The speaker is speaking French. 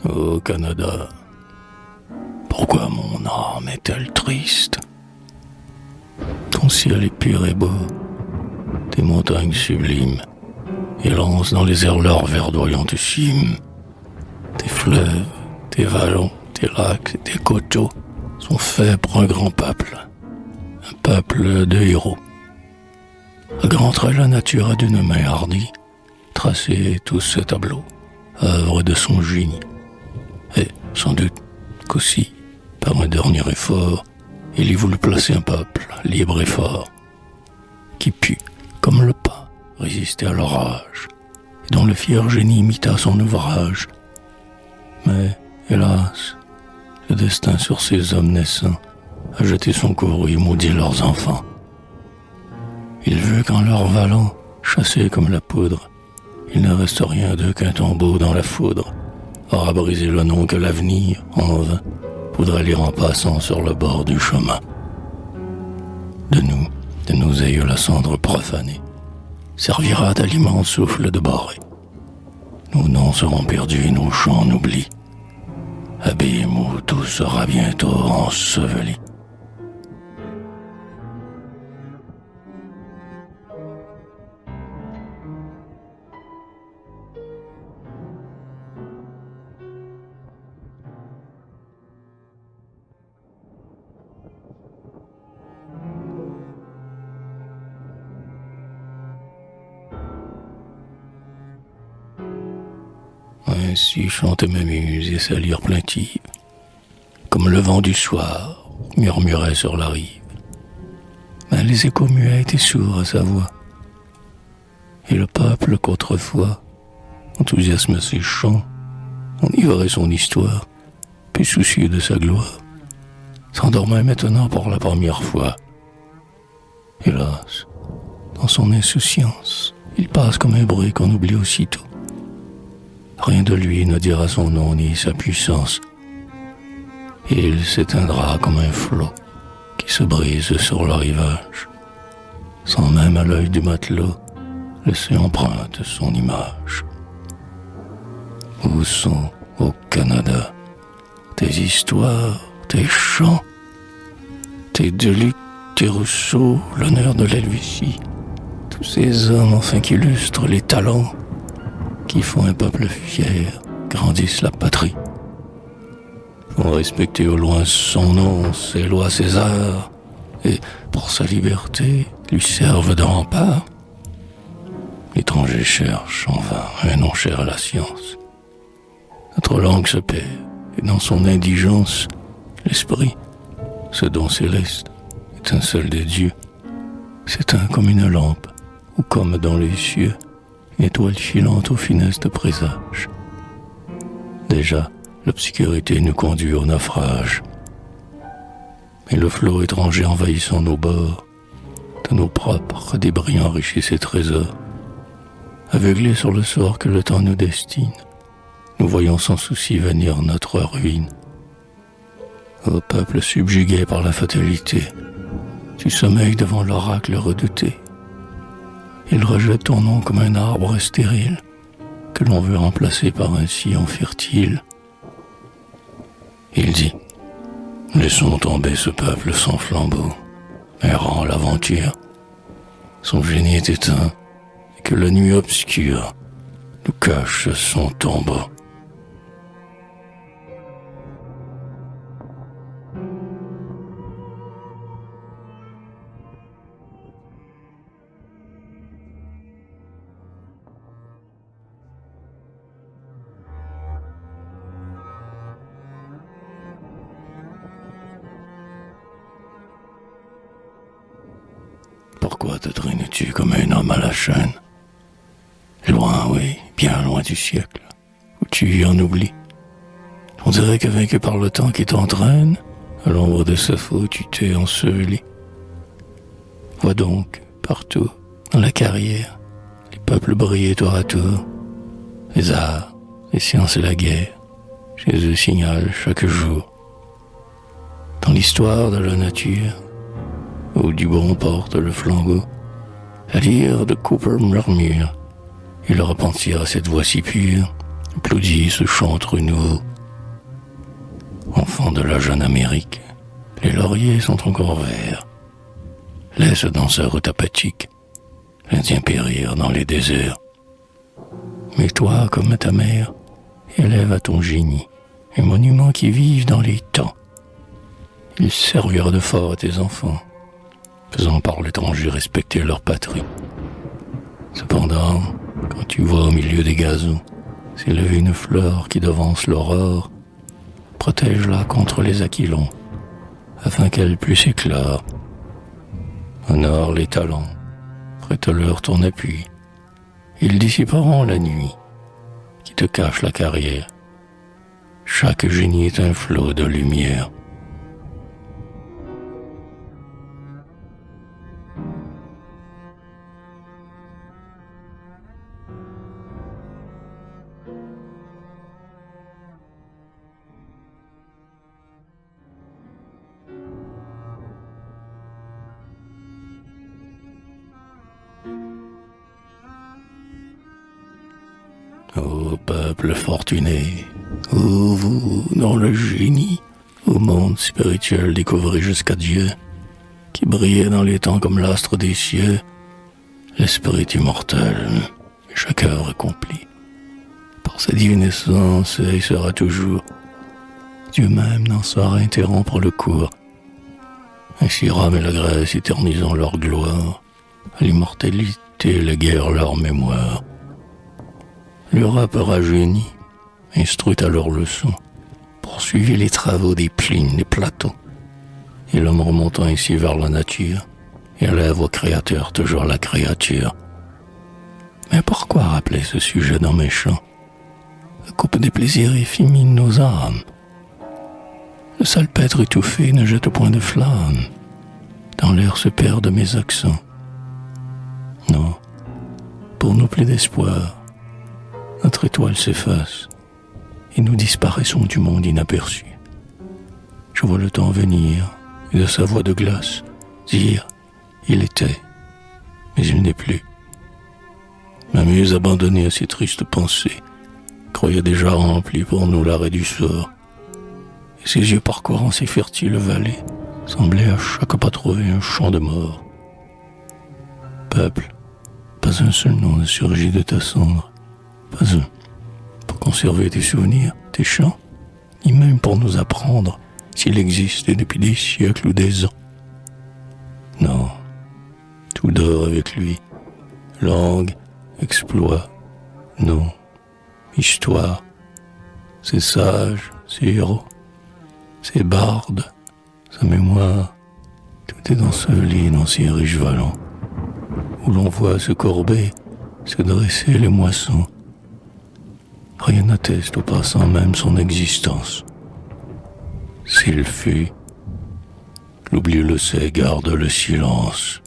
Ô Canada, pourquoi mon âme est-elle triste? Ton ciel est pur et beau, tes montagnes sublimes élancent dans les airs leurs verdoyantes cimes. Tes fleuves, tes vallons, tes lacs, tes coteaux sont faits pour un grand peuple, un peuple de héros. À grands traits, la nature a d'une main hardie tracé tout ce tableau, œuvre de son génie. Et sans doute qu'aussi, par un dernier effort, il y voulut placer un peuple libre et fort, qui put, comme le pain, résister à l'orage, et dont le fier génie imita son ouvrage. Mais, hélas, le destin sur ces hommes naissants a jeté son courroux et maudit leurs enfants. Il veut qu'en leur valant, chassés comme la poudre, il ne reste rien d'eux qu'un tombeau dans la foudre, aura brisé le nom que l'avenir, en vain, voudrait lire en passant sur le bord du chemin. De nos aïeux la cendre profanée, servira d'aliment au souffle de borée. Nos noms seront perdus et nos chants en oubli. Abîme où tout sera bientôt enseveli. Ainsi chantait ma muse et sa lyre plaintive, comme le vent du soir murmurait sur la rive. Mais les échos muets étaient sourds à sa voix, et le peuple qu'autrefois enthousiasme ses chants, enivrait son histoire, plus soucieux de sa gloire, s'endormait maintenant pour la première fois. Hélas, dans son insouciance, il passe comme un bruit qu'on oublie aussitôt. Rien de lui ne dira son nom ni sa puissance. Et il s'éteindra comme un flot qui se brise sur le rivage, sans même à l'œil du matelot laisser empreinte son image. Où sont, au Canada, tes histoires, tes chants, tes Deluc, tes Rousseau, l'honneur de l'Helvétie, tous ces hommes enfin qui illustrent les talents qui font un peuple fier, grandissent la patrie, font respecter au loin son nom, ses lois, ses arts, et pour sa liberté lui servent de rempart. L'étranger cherche en vain un nom cher à la science. Notre langue se perd, et dans son indigence, l'esprit, ce don céleste, étincelle des dieux, s'éteint comme une lampe, ou comme dans les cieux, une étoile filante aux finesses de présage. Déjà, l'obscurité nous conduit au naufrage. Et le flot étranger envahissant nos bords, de nos propres débris enrichit ses trésors. Aveuglés sur le sort que le temps nous destine, nous voyons sans souci venir notre ruine. Ô peuple subjugué par la fatalité, tu sommeilles devant l'oracle redouté. Il rejette ton nom comme un arbre stérile que l'on veut remplacer par un sillon fertile. Il dit, laissons tomber ce peuple sans flambeau, errant l'aventure. Son génie est éteint et que la nuit obscure nous cache son tombeau. Pourquoi te traînes-tu comme un homme à la chaîne? Loin, oui, bien loin du siècle, où tu y en oublies. On dirait que vaincu par le temps qui t'entraîne, à l'ombre de sa faute, tu t'es enseveli. Vois donc, partout, dans la carrière, les peuples briller tour à tour, les arts, les sciences et la guerre, chez eux signalent chaque jour. Dans l'histoire de la nature, où du bon porte le flambeau, la lyre de Cooper murmure, et le repentir à cette voix si pure, applaudit ce chantre nouveau. enfant de la jeune Amérique, les lauriers sont encore verts. Laisse danseur autopathique l'Indien périr dans les déserts. Mais toi, comme ta mère, élève à ton génie un monument qui vive dans les temps. Il servira de fort à tes enfants, faisant par l'étranger respecter leur patrie. Cependant, quand tu vois au milieu des gazons s'élever une fleur qui devance l'aurore, protège-la contre les aquilons, afin qu'elle puisse éclore. Honore les talents, prête-leur ton appui. Ils dissiperont la nuit qui te cache la carrière. Chaque génie est un flot de lumière. Ô peuple fortuné, ô vous dont le génie au monde spirituel découvrez jusqu'à Dieu, qui brillait dans les temps comme l'astre des cieux, l'esprit immortel, chaque œuvre accomplie. Par sa divine essence, il sera toujours. Dieu même n'en saura interrompre le cours. Ainsi Rome et la Grèce éternisant leur gloire, à l'immortalité léguèrent leur mémoire. L'Europe rajeunie, instruite à leurs leçons, poursuivit les travaux des Plines, des Platons, et l'homme remontant ainsi vers la nature, élève au Créateur toujours la créature. Mais pourquoi rappeler ce sujet dans mes chants? La coupe des plaisirs effémine nos âmes. Le salpêtre étouffé ne jette point de flamme. Dans l'air se perdent mes accents. Non, pour nous plus d'espoir, notre étoile s'efface et nous disparaissons du monde inaperçu. Je vois le temps venir et de sa voix de glace dire « Il était, mais il n'est plus ». Ma muse abandonnée à ces tristes pensées croyait déjà rempli pour nous l'arrêt du sort, et ses yeux parcourant ces fertiles vallées semblaient à chaque pas trouver un champ de mort. Peuple, pas un seul nom ne surgit de ta cendre, pas un, pour conserver tes souvenirs, tes chants, ni même pour nous apprendre s'il existait depuis des siècles ou des ans. Non, tout dort avec lui, langue, exploit, nom, histoire, ses sages, ses héros, ses bardes, sa mémoire, tout est enseveli dans ces riches vallons, où l'on voit se courber, se dresser les moissons. Rien n'atteste au passant même son existence. S'il fut, l'oubli le sait, garde le silence.